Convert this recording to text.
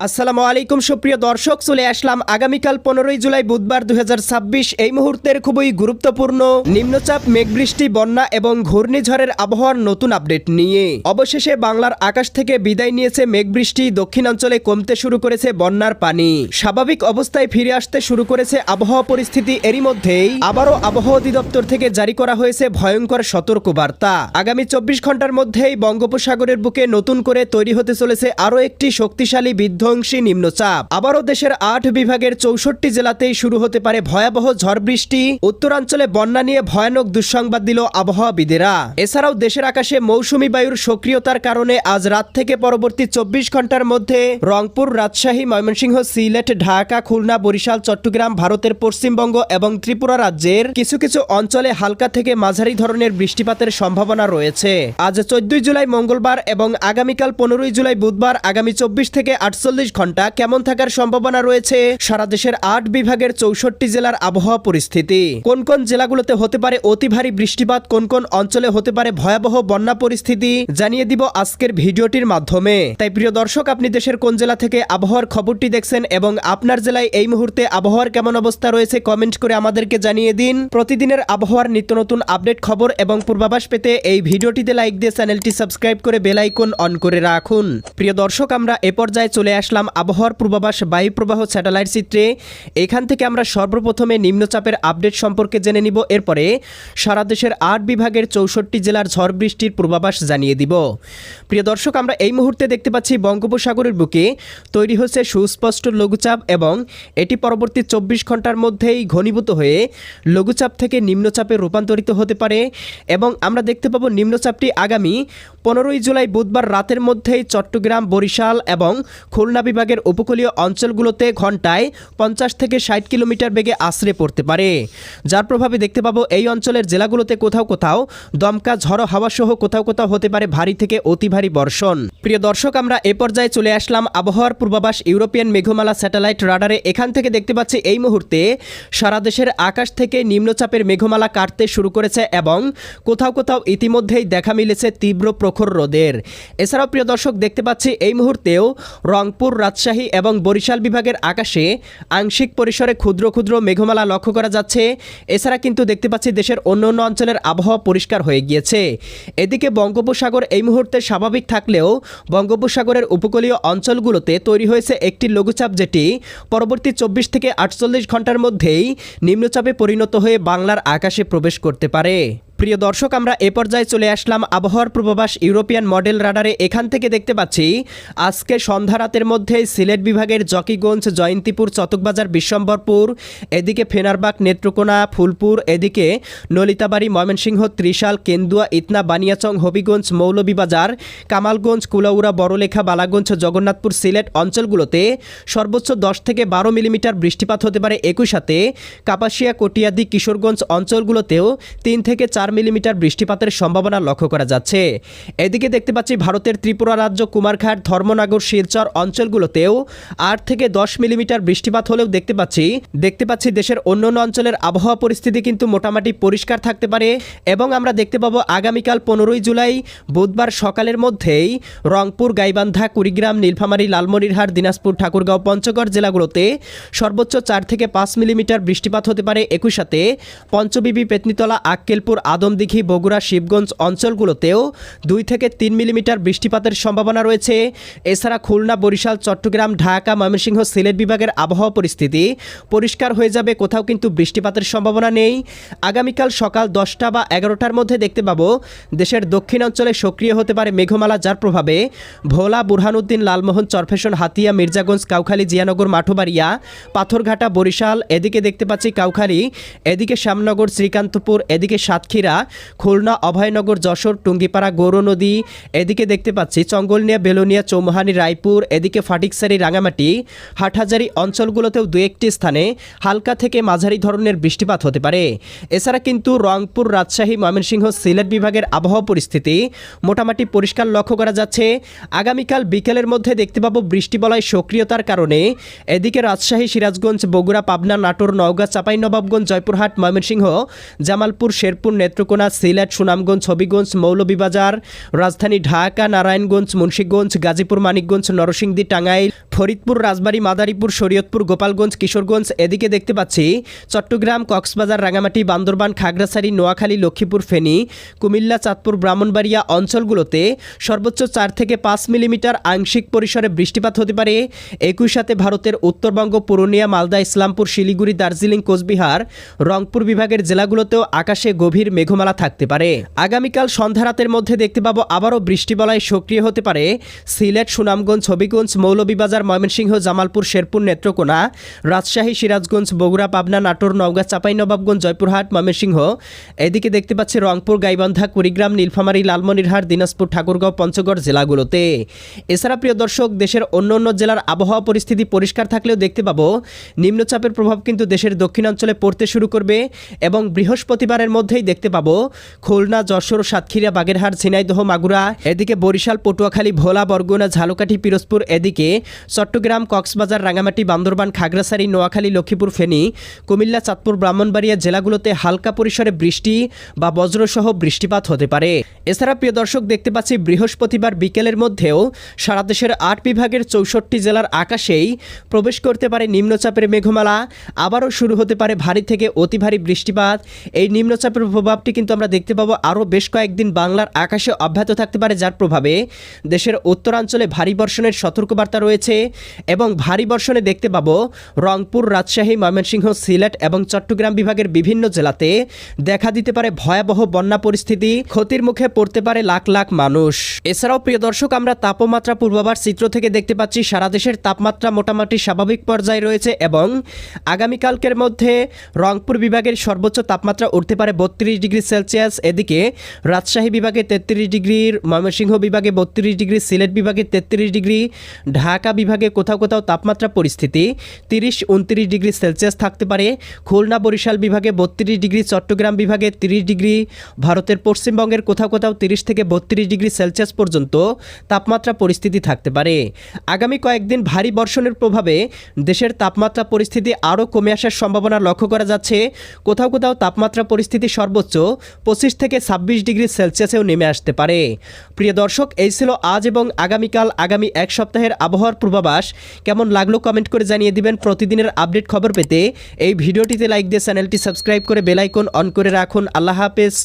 আসসালামু আলাইকুম সুপ্রিয় দর্শক, চলে আসলাম আগামীকাল 15ই জুলাই বুধবার 2026 এই মুহূর্তের খুবই গুরুত্বপূর্ণ নিম্নচাপ, মেঘবৃষ্টি, বন্যা এবং ঘূর্ণিঝড়ের আবহাওয়ার নতুন আপডেট নিয়ে। অবশেষে বাংলার আকাশ থেকে বিদায় নিয়েছে মেঘবৃষ্টি, দক্ষিণাঞ্চলে কমতে শুরু করেছে বন্যার পানি, স্বাভাবিক অবস্থায় ফিরে আসতে শুরু করেছে আবহাওয়া পরিস্থিতি। এরই মধ্যেই আবারও আবহাওয়া অধিদপ্তর থেকে জারি করা হয়েছে ভয়ঙ্কর সতর্কবার্তা। আগামী 24 ঘন্টার মধ্যেই বঙ্গোপসাগরের বুকে নতুন করে তৈরি হতে চলেছে আরও একটি শক্তিশালী বিধ্বংসী নিম্নচাপ। আবারও দেশের 8 বিভাগের 64 জেলাতেই শুরু হতে পারে ভয়াবহ ঝড় বৃষ্টি। উত্তরাঞ্চলে বন্যা নিয়ে ভয়ানক দুঃসংবাদ দিল আবহাওয়াবিদেরা। এছাড়াও দেশের আকাশে মৌসুমী বায়ুর সক্রিয়তার কারণে আজ রাত থেকে পরবর্তী 24 ঘন্টার মধ্যে রংপুর, রাজশাহী, ময়মনসিংহ, সিলেট, ঢাকা, খুলনা, বরিশাল, চট্টগ্রাম, ভারতের পশ্চিমবঙ্গ এবং ত্রিপুরা রাজ্যের কিছু কিছু অঞ্চলে হালকা থেকে মাঝারি ধরনের বৃষ্টিপাতের সম্ভাবনা রয়েছে। আজ 14 জুলাই মঙ্গলবার এবং আগামীকাল 15ই জুলাই বুধবার আগামী 24 থেকে 48 ঘন্টা কেমন থাকার সম্ভাবনা রয়েছে সারা দেশের 8 বিভাগের 64 জেলার আবহাওয়া পরিস্থিতি। কোন কোন জেলাগুলোতে হতে পারে অতি ভারী বৃষ্টিপাত, কোন কোন অঞ্চলে হতে পারে ভয়াবহ বন্যা পরিস্থিতি জানিয়ে দিব আজকের ভিডিওটির মাধ্যমে। তাই প্রিয় দর্শক, আপনি দেশের কোন জেলা থেকে আবহাওয়ার খবরটি দেখছেন এবং আপনার জেলায় এই মুহূর্তে আবহাওয়ার কেমন অবস্থা রয়েছে কমেন্ট করে আমাদেরকে জানিয়ে দিন। প্রতিদিনের আবহাওয়ার নিত্য নতুন আপডেট খবর এবং পূর্বাভাস পেতে এই ভিডিওটিতে লাইক দিয়ে চ্যানেলটি সাবস্ক্রাইব করে বেল আইকন অন করে রাখুন। প্রিয় দর্শক, আমরা এ পর্যায়ে চলে আসলাম আবহাওয়ার পূর্বাভাস বায়ু প্রবাহ স্যাটেলাইট চিত্রে। এখান থেকে আমরা সর্বপ্রথমে নিম্নচাপের আপডেট সম্পর্কে জেনে নিব, এরপরে সারা দেশের 8 বিভাগের 64 জেলার ঝড় বৃষ্টির পূর্বাভাস জানিয়ে দিব। প্রিয় দর্শক, আমরা এই মুহূর্তে দেখতে পাচ্ছি বঙ্গোপসাগরের বুকে তৈরি হচ্ছে সুস্পষ্ট লঘুচাপ এবং এটি পরবর্তী 24 ঘন্টার মধ্যেই ঘনীভূত হয়ে লঘুচাপ থেকে নিম্নচাপে রূপান্তরিত হতে পারে এবং আমরা দেখতে পাবো নিম্নচাপটি আগামী 15ই জুলাই বুধবার রাতের মধ্যেই চট্টগ্রাম, বরিশাল এবং খুলনা বিভাগের উপকূলীয় অঞ্চলগুলোতে ঘন্টায় 50 থেকে 60 কিলোমিটার বেগে আছড়ে পড়তে পারে, যার প্রভাবে দেখতে পাবো এই অঞ্চলের জেলাগুলোতে কোথাও কোথাও দমকা ঝড়ো হাওয়া সহ কোথাও কোথাও হতে পারে ভারী থেকে অতি ভারী বর্ষণ। প্রিয় দর্শক, আমরা এ পর্যায়ে চলে আসলাম আবহাওয়ার পূর্বাভাস ইউরোপিয়ান মেঘমালা স্যাটেলাইট রাডারে। এখান থেকে দেখতে পাচ্ছি এই মুহূর্তে সারা দেশের আকাশ থেকে নিম্নচাপের মেঘমালা কাটতে শুরু করেছে এবং কোথাও কোথাও ইতিমধ্যেই দেখা মিলেছে তীব্র প্রখর রোদের। এছাড়াও প্রিয় দর্শক, দেখতে পাচ্ছি এই মুহূর্তেও রংপুর, রাজশাহী এবং বরিশাল বিভাগের আকাশে আংশিক পরিসরে ক্ষুদ্র ক্ষুদ্র মেঘমালা লক্ষ্য করা যাচ্ছে। এছাড়া কিন্তু দেখতে পাচ্ছি দেশের অন্য অন্য অঞ্চলের আবহাওয়া পরিষ্কার হয়ে গিয়েছে। এদিকে বঙ্গোপসাগর এই মুহূর্তে স্বাভাবিক থাকলেও বঙ্গোপসাগরের উপকূলীয় অঞ্চলগুলোতে তৈরি হয়েছে একটি লঘুচাপ, যেটি পরবর্তী 24 থেকে 48 ঘন্টার মধ্যেই নিম্নচাপে পরিণত হয়ে বাংলার আকাশে প্রবেশ করতে পারে। প্রিয় দর্শক, আমরা এ পর্যায়ে চলে আসলাম আবহাওয়ার পূর্বাভাস ইউরোপিয়ান মডেল রাডারে। এখান থেকে দেখতে পাচ্ছি আজকে সন্ধ্যা রাতের মধ্যে সিলেট বিভাগের জকিগঞ্জ, জয়ন্তীপুর, চতকবাজার, বিশ্বম্বরপুর, এদিকে ফেনারবাগ, নেত্রকোনা, ফুলপুর, এদিকে নলিতাবাড়ি, ময়মনসিংহ, ত্রিশাল, কেন্দুয়া, ইতনা, বানিয়াচং, হবিগঞ্জ, মৌলভীবাজার, কামালগঞ্জ, কুলাউড়া, বড়লেখা, বালাগঞ্জ, জগন্নাথপুর, সিলেট অঞ্চলগুলোতে সর্বোচ্চ 10 থেকে 12 মিলিমিটার বৃষ্টিপাত হতে পারে। একই সাথে কাপাসিয়া, কটিয়াদি, কিশোরগঞ্জ অঞ্চলগুলোতেও 3 থেকে 4 মিলিমিটার বৃষ্টিপাতের সম্ভাবনা লক্ষ্য করা যাচ্ছে। এদিকে দেখতে পাচ্ছি ভারতের ত্রিপুরা রাজ্য, কুমারঘাট, ধর্মনগর, শিলচর অঞ্চলগুলোতেও 8 থেকে 10 মিলিমিটার বৃষ্টিপাত হলেও দেখতে পাচ্ছি দেশের অন্যান্য অঞ্চলের আবহাওয়া পরিস্থিতি কিন্তু মোটামুটি পরিষ্কার থাকতে পারে এবং আমরা দেখতে পাবো আগামীকাল 15ই জুলাই বুধবার সকালের মধ্যেই রংপুর, গাইবান্ধা, কুড়িগ্রাম, নীলফামারী, লালমনিরহাট, দিনাজপুর, ঠাকুরগাঁও, পঞ্চগড় জেলাগুলোতে সর্বোচ্চ 4 থেকে 5 মিলিমিটার বৃষ্টিপাত হতে পারে। একই সাথে পঞ্চবিবি, পেতনিতলা, আক্কেলপুর, আদমদিঘি, বগুড়া, শিবগঞ্জ অঞ্চলগুলোতেও 2 থেকে 3 মিলিমিটার বৃষ্টিপাতের সম্ভাবনা রয়েছে। এছাড়া খুলনা, বরিশাল, চট্টগ্রাম, ঢাকা, ময়মনসিংহ, সিলেট বিভাগের আবহাওয়া পরিস্থিতি পরিষ্কার হয়ে যাবে, কোথাও কিন্তু বৃষ্টিপাতের সম্ভাবনা নেই। আগামীকাল সকাল 10টা বা 11টার মধ্যে দেখতে পাবো দেশের দক্ষিণ অঞ্চলে সক্রিয় হতে পারে মেঘমালা, যার প্রভাবে ভোলা, বুরহানুদ্দিন, লালমোহন, চরফেশন, হাতিয়া, মির্জাগঞ্জ, কাউখালী, জিয়ানগর, মাঠবাড়িয়া, পাথরঘাটা, বরিশাল, এদিকে দেখতে পাচ্ছি কাউখালী, এদিকে শ্যামনগর, শ্রীকান্তপুর, এদিকে সাতক্ষীরা, খুলনা, অভয়নগর, যশোর, টুঙ্গিপাড়া, গৌরনদী, এদিকে দেখতে পাচ্ছি চঙ্গলনিয়া, বেলোনিয়া, চৌমুহানি, রায়পুর, এদিকে ফাটিকসারি, রাঙামাটি, হাটহাজারী অঞ্চলগুলোতেও 2-1টি স্থানে হালকা থেকে মাঝারি ধরনের বৃষ্টিপাত হতে পারে। এছাড়া কিন্তু রংপুর, রাজশাহী, ময়মনসিংহ, সিলেট বিভাগের আবহাওয়া পরিস্থিতি মোটামুটি পরিষ্কার লক্ষ্য করা যাচ্ছে। আগামীকাল বিকেলের মধ্যে দেখতে পাবো বৃষ্টিবলয় সক্রিয়তার কারণে এদিকে রাজশাহী, সিরাজগঞ্জ, বগুড়া, পাবনা, নাটোর, নওগাঁ, চাঁপাইনবাবগঞ্জ, জয়পুরহাট, ময়মনসিংহ, জামালপুর, শেরপুর, নেত্রকোনা, সিলেট, সুনামগঞ্জ, হবিগঞ্জ, মৌলভীবাজার, রাজধানী ঢাকা, নারায়ণগঞ্জ, মুন্সিগঞ্জ, গাজীপুর, মানিকগঞ্জ, নরসিংদী, টাঙ্গাইল, ফরিদপুর, রাজবাড়ী, মাদারীপুর, শরীয়তপুর, গোপালগঞ্জ, কিশোরগঞ্জ। এদিকে দেখতে পাচ্ছি চট্টগ্রাম, কক্সবাজার, রাঙামাটি, বান্দরবান, খাগড়াছড়ি, নোয়াখালী, লক্ষ্মীপুর, ফেনী, কুমিল্লা, চাঁদপুর, ব্রাহ্মণবাড়িয়া অঞ্চলগুলোতে সর্বোচ্চ 4 থেকে 5 মিলিমিটার আংশিক পরিসরে বৃষ্টিপাত হতে পারে। একই সাথে ভারতের উত্তরবঙ্গ, পুরুলিয়া, মালদা, ইসলামপুর, শিলিগুড়ি, দার্জিলিং, কোচবিহার, রংপুর বিভাগের জেলাগুলোতেও আকাশে গভীর মেঘমালা থাকতে পারে। আগামীকাল সন্ধ্যা রাতের মধ্যে দেখতে পাবো আবারও বৃষ্টিবলয় সক্রিয় হতে পারে সিলেট, সুনামগঞ্জ, হবিগঞ্জ, মৌলভীবাজার, ময়মনসিংহ, জামালপুর, শেরপুর, নেত্রকোনা, রাজশাহী, সিরাজগঞ্জ, বগুড়া, পাবনা, নাটোর, নওগাঁ, চাঁপাইনবাবগঞ্জ, জয়পুরহাট, ময়মনসিংহ। এদিকে দেখতে পাচ্ছি রংপুর, গাইবান্ধা, কুড়িগ্রাম, নীলফামারী, লালমনিরহাট, দিনাজপুর, ঠাকুরগাঁও, পঞ্চগড় জেলাগুলোতে। এছাড়া প্রিয় দর্শক, দেশের অন্য জেলার আবহাওয়া পরিস্থিতি পরিষ্কার থাকলেও দেখতে পাবো নিম্নচাপের প্রভাব কিন্তু দেশের দক্ষিণাঞ্চলে পড়তে শুরু করবে এবং বৃহস্পতিবারের মধ্যেই দেখতে পাবো খুলনা, যশোর, সাতক্ষীরা, বাগেরহাট, ঝিনাইদহ, মাগুরা, এদিকে বরিশাল, পটুয়াখালী, ভোলা, বরগুনা, ঝালকাঠি, পিরোজপুর, এদিকে চট্টগ্রাম, কক্সবাজার, রাঙামাটি, বান্দরবান, খাগড়াছড়ি, নোয়াখালী, লক্ষ্মীপুর, ফেনী, কুমিল্লা, চাঁদপুর, ব্রাহ্মণবাড়িয়া জেলাগুলোতে হালকা পরিসরে বৃষ্টি বা বজ্রসহ বৃষ্টিপাত হতে পারে। এছাড়া প্রিয় দর্শক, দেখতে পাচ্ছি বৃহস্পতিবার বিকেলের মধ্যেও সারা দেশের 8 বিভাগের 64 জেলার আকাশেই প্রবেশ করতে পারে নিম্নচাপের মেঘমালা। আবারও শুরু হতে পারে ভারী থেকে অতি ভারী বৃষ্টিপাত। এই নিম্নচাপের প্রভাবটি কিন্তু আমরা দেখতে পাবো আরও বেশ কয়েকদিন বাংলার আকাশে অব্যাহত থাকতে পারে, যার প্রভাবে দেশের উত্তরাঞ্চলে ভারী বর্ষণের সতর্কবার্তা রয়েছে এবং ভারী বর্ষণে দেখতে পাবো রংপুর, রাজশাহী, ময়মনসিংহ, সিলেট এবং চট্টগ্রাম বিভাগের বিভিন্ন জেলাতে দেখা দিতে পারে ভয়াবহ বন্যা পরিস্থিতি। ক্ষতির মুখে পড়তে পারে লাখ লাখ মানুষ। এছাড়াও প্রিয় দর্শক, আমরা তাপমাত্রা পূর্বাভাস চিত্র থেকে দেখতে পাচ্ছি সারা দেশের তাপমাত্রা মোটামুটি স্বাভাবিক পর্যায়ে রয়েছে এবং আগামীকালকের মধ্যে রংপুর বিভাগের সর্বোচ্চ তাপমাত্রা উঠতে পারে 32 ডিগ্রি সেলসিয়াস। এদিকে রাজশাহী বিভাগে 33 ডিগ্রি, ময়মনসিংহ বিভাগে 32 ডিগ্রি, সিলেট বিভাগে 33 ডিগ্রি, ঢাকা বিভাগে কোথাও কোথাও তাপমাত্রা পরিস্থিতি 30-29 ডিগ্রি সেলসিয়াস থাকতে পারে। খুলনা, বরিশাল বিভাগে 32 ডিগ্রি, চট্টগ্রাম বিভাগে 30 ডিগ্রি, ভারতের পশ্চিমবঙ্গের কোথাও কোথাও 30 থেকে 32 ডিগ্রি সেলসিয়াস পর্যন্ত তাপমাত্রা পরিস্থিতি থাকতে পারে। আগামী কয়েকদিন ভারী বর্ষণের প্রভাবে দেশের তাপমাত্রা পরিস্থিতি আরও কমে আসার সম্ভাবনা লক্ষ্য করা যাচ্ছে। কোথাও কোথাও তাপমাত্রা পরিস্থিতি সর্বোচ্চ 25 থেকে 26 ডিগ্রি সেলসিয়াসেও নেমে আসতে পারে। প্রিয় দর্শক, এই ছিল আজ এবং আগামীকাল আগামী এক সপ্তাহের আবহাওয়ার পূর্বাভাস। কেমন লাগলো কমেন্ট করে জানিয়ে দিবেন। প্রতিদিনের আপডেট খবর পেতে এই ভিডিওটিতে লাইক দিয়ে চ্যানেলটি সাবস্ক্রাইব করে বেল আইকন অন করে রাখুন। আল্লাহ হাফেজ।